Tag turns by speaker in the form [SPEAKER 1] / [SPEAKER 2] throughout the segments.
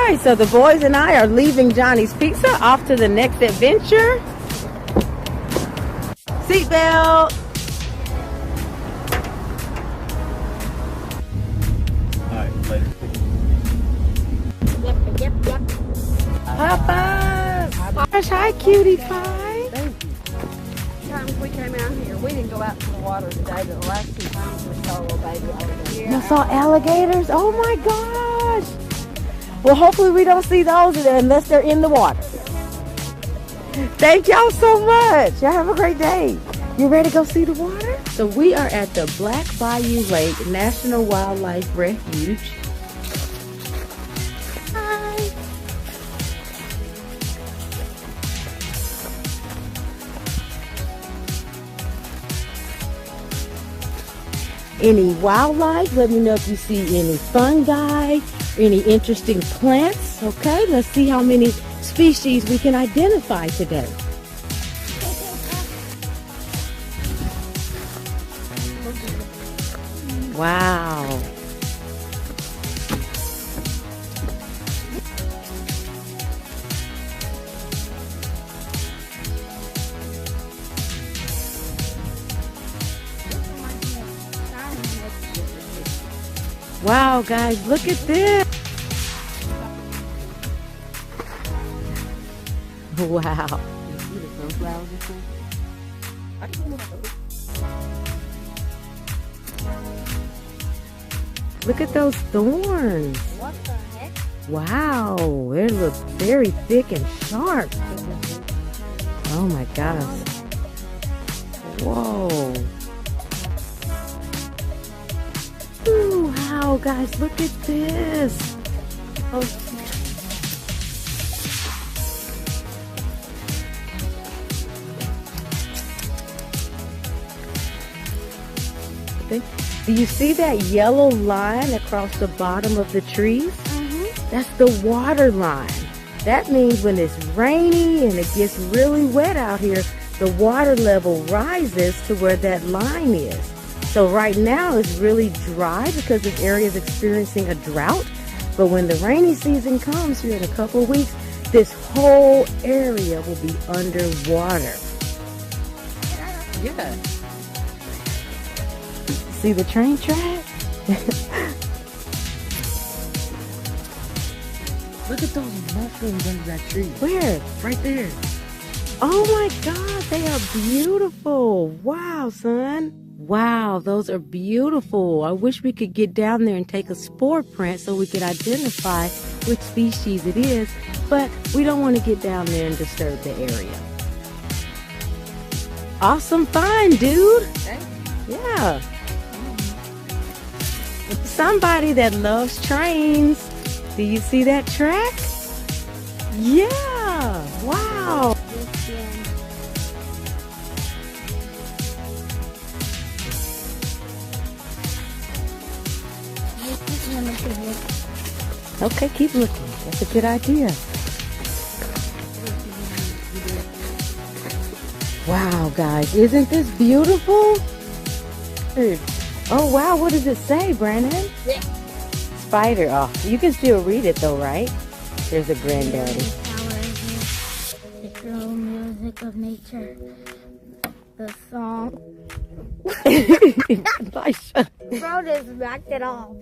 [SPEAKER 1] right, so the boys and I are leaving Johnny's Pizza off to the next adventure. Seatbelt.
[SPEAKER 2] All right, later.
[SPEAKER 3] Yep.
[SPEAKER 1] Papa. Hi, cutie pie.
[SPEAKER 3] Thank you. Times we came out here, we didn't go out to the water today, but the last 2 times we saw a little baby alligator.
[SPEAKER 1] You saw alligators? Oh my gosh. Well, hopefully we don't see those unless they're in the water. Thank y'all so much. Y'all have a great day. You ready to go see the water? So we are at the Black Bayou Lake National Wildlife Refuge. Hi. Any wildlife? Let me know if you see any fungi, any interesting plants. Okay, let's see how many species we can identify today. Wow. Wow, guys, look at this. Wow. Look at those thorns.
[SPEAKER 3] What the heck?
[SPEAKER 1] Wow, they look very thick and sharp. Oh my gosh. Whoa. Ooh, wow, guys, look at this. Oh. Do you see that yellow line across the bottom of the trees? That's the water line. That means when it's rainy and it gets really wet out here, the water level rises to where that line is. So right now it's really dry because this area is experiencing a drought. But when the rainy season comes here in a couple of weeks, this whole area will be underwater. Yeah. See the train track?
[SPEAKER 2] Look at those mushrooms under that tree.
[SPEAKER 1] Where?
[SPEAKER 2] Right there.
[SPEAKER 1] Oh my God, they are beautiful. Wow, son. Wow, those are beautiful. I wish we could get down there and take a spore print so we could identify which species it is, but we don't want to get down there and disturb the area. Awesome find, dude.
[SPEAKER 3] Okay.
[SPEAKER 1] Yeah. Somebody that loves trains. Do you see that track? Yeah. Wow. Okay, keep looking. That's a good idea. Wow, guys, isn't this beautiful? Oh, wow, what does it say, Brandon? Spider. Oh, you can still read it though, right? There's a granddaddy.
[SPEAKER 4] The slow music of nature. The song. Bro just backed it off.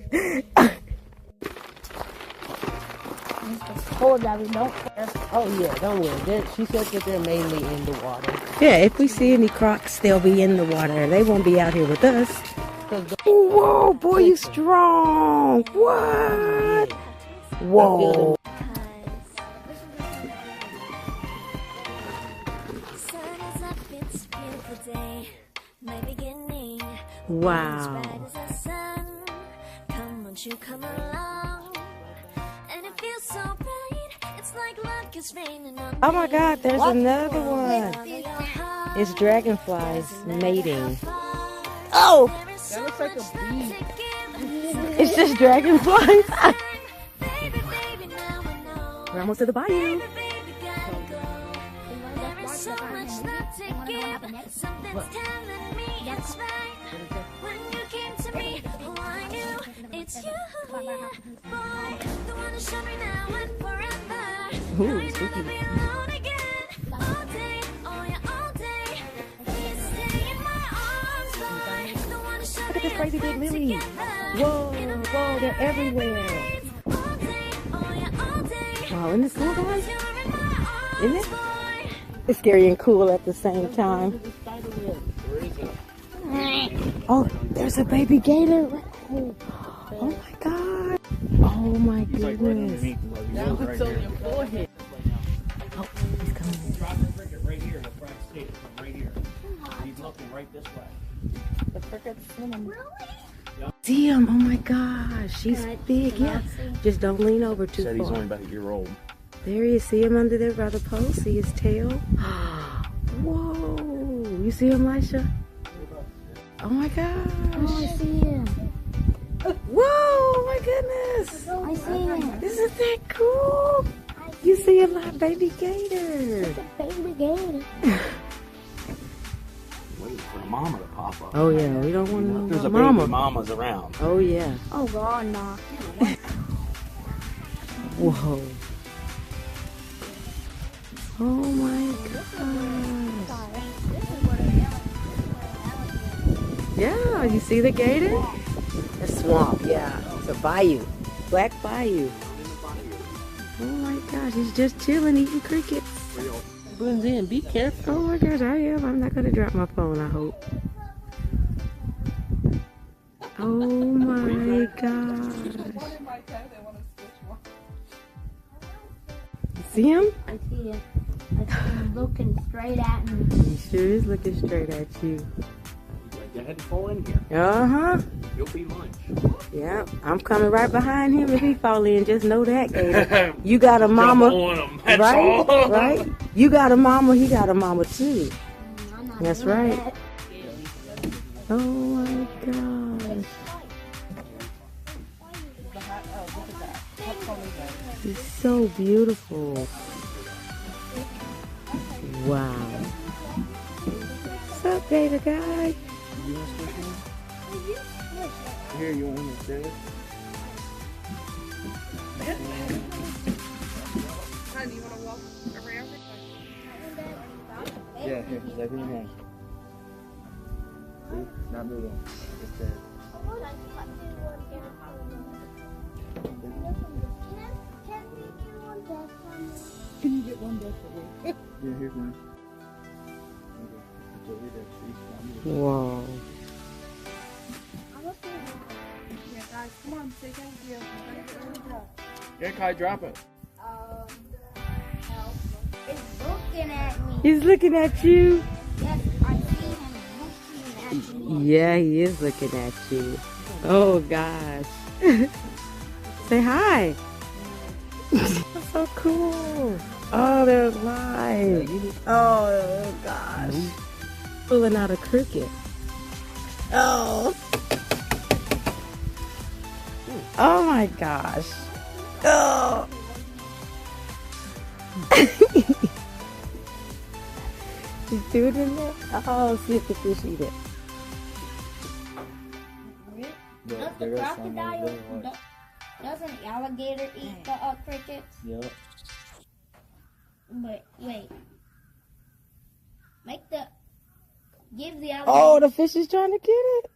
[SPEAKER 4] Hold that, we don't care.
[SPEAKER 2] Oh yeah, don't worry. She said that they're mainly in the water.
[SPEAKER 1] Yeah, if we see any crocs, they'll be in the water. They won't be out here with us. Whoa, boy, you strong. What? Whoa. Wow. Oh my God, there's another one. It's dragonflies mating. Oh!
[SPEAKER 2] That looks like a bee.
[SPEAKER 1] It's just dragonflies. We're almost to the bayou.
[SPEAKER 4] It's you, yeah, boy, the one who's showing me now and
[SPEAKER 1] Ooh, spooky. Look at this crazy big lily. Whoa, whoa, they're everywhere. Wow, isn't this cool, guys? Isn't it? It's scary and cool at the same time. Oh, there's a baby gator. Oh, oh my God. Oh my goodness.
[SPEAKER 2] Now it's on your forehead.
[SPEAKER 1] Oh, he's coming.
[SPEAKER 5] Drop the cricket right here. He'll try to see it from right here. He's looking right this way.
[SPEAKER 2] The cricket's swimming.
[SPEAKER 1] See him. Oh my gosh. She's big. Yeah. Just don't lean over too far.
[SPEAKER 5] Said he's only about a year old.
[SPEAKER 1] There he is. See him under there by the post? See his tail? Whoa. You see him, Lisha? Oh my gosh.
[SPEAKER 4] Oh, I see him.
[SPEAKER 1] Whoa, my goodness.
[SPEAKER 4] I see him.
[SPEAKER 1] Isn't that cool? You see a live baby gator.
[SPEAKER 4] Baby gator.
[SPEAKER 5] Wait for the mama to pop up.
[SPEAKER 1] Oh yeah, we don't want to know
[SPEAKER 5] There's a
[SPEAKER 1] about mama.
[SPEAKER 5] baby mamas around.
[SPEAKER 1] Oh yeah.
[SPEAKER 4] Oh, God, no.
[SPEAKER 1] Whoa. Oh my gosh. Yeah, you see the gator? A swamp, yeah. It's a bayou. Black Bayou. Oh my gosh, he's just chilling, eating crickets.
[SPEAKER 2] Blends in. Be careful.
[SPEAKER 1] Oh my gosh, I am. I'm not going to drop my phone, I hope. Oh my gosh. You see him?
[SPEAKER 4] I see him. I see him looking straight at me.
[SPEAKER 1] He sure is looking straight at you.
[SPEAKER 5] Go ahead and fall in here.
[SPEAKER 1] Uh-huh.
[SPEAKER 5] You'll be lunch.
[SPEAKER 1] Yeah, I'm coming right behind him if he fall in. Just know that, Gator. You got a mama.
[SPEAKER 5] Jump on him. That's
[SPEAKER 1] Right?
[SPEAKER 5] all.
[SPEAKER 1] Right? You got a mama, he got a mama too.
[SPEAKER 4] I'm not
[SPEAKER 1] That's
[SPEAKER 4] doing
[SPEAKER 1] right.
[SPEAKER 4] that.
[SPEAKER 1] Oh my gosh. He's so beautiful. Wow. What's up, Gator guy?
[SPEAKER 5] You want to switch one? Here, you want me to stay?
[SPEAKER 3] Honey, you want to walk around it?
[SPEAKER 5] Yeah, here. Let me know. See? Not moving. Just there.
[SPEAKER 3] Can you get one desk for me?
[SPEAKER 5] Yeah, here's one.
[SPEAKER 1] Whoa.
[SPEAKER 3] Yeah, guys, come on, say thank you.
[SPEAKER 5] Yeah, Kai, drop it.
[SPEAKER 4] It's looking at me.
[SPEAKER 1] He's looking at you.
[SPEAKER 4] Yes, I see him looking at me.
[SPEAKER 1] Yeah, he is looking at you. Oh gosh. Say hi. That's so cool. Oh, they're alive. Oh gosh. Pulling out a cricket. Oh. Oh my gosh. Oh. He's doing it there? Oh, see if the fish eat it.
[SPEAKER 4] Does the crocodile, does an alligator eat the crickets?
[SPEAKER 5] Yep.
[SPEAKER 4] But wait. Give the alligator.
[SPEAKER 1] Oh, the fish is trying to get it.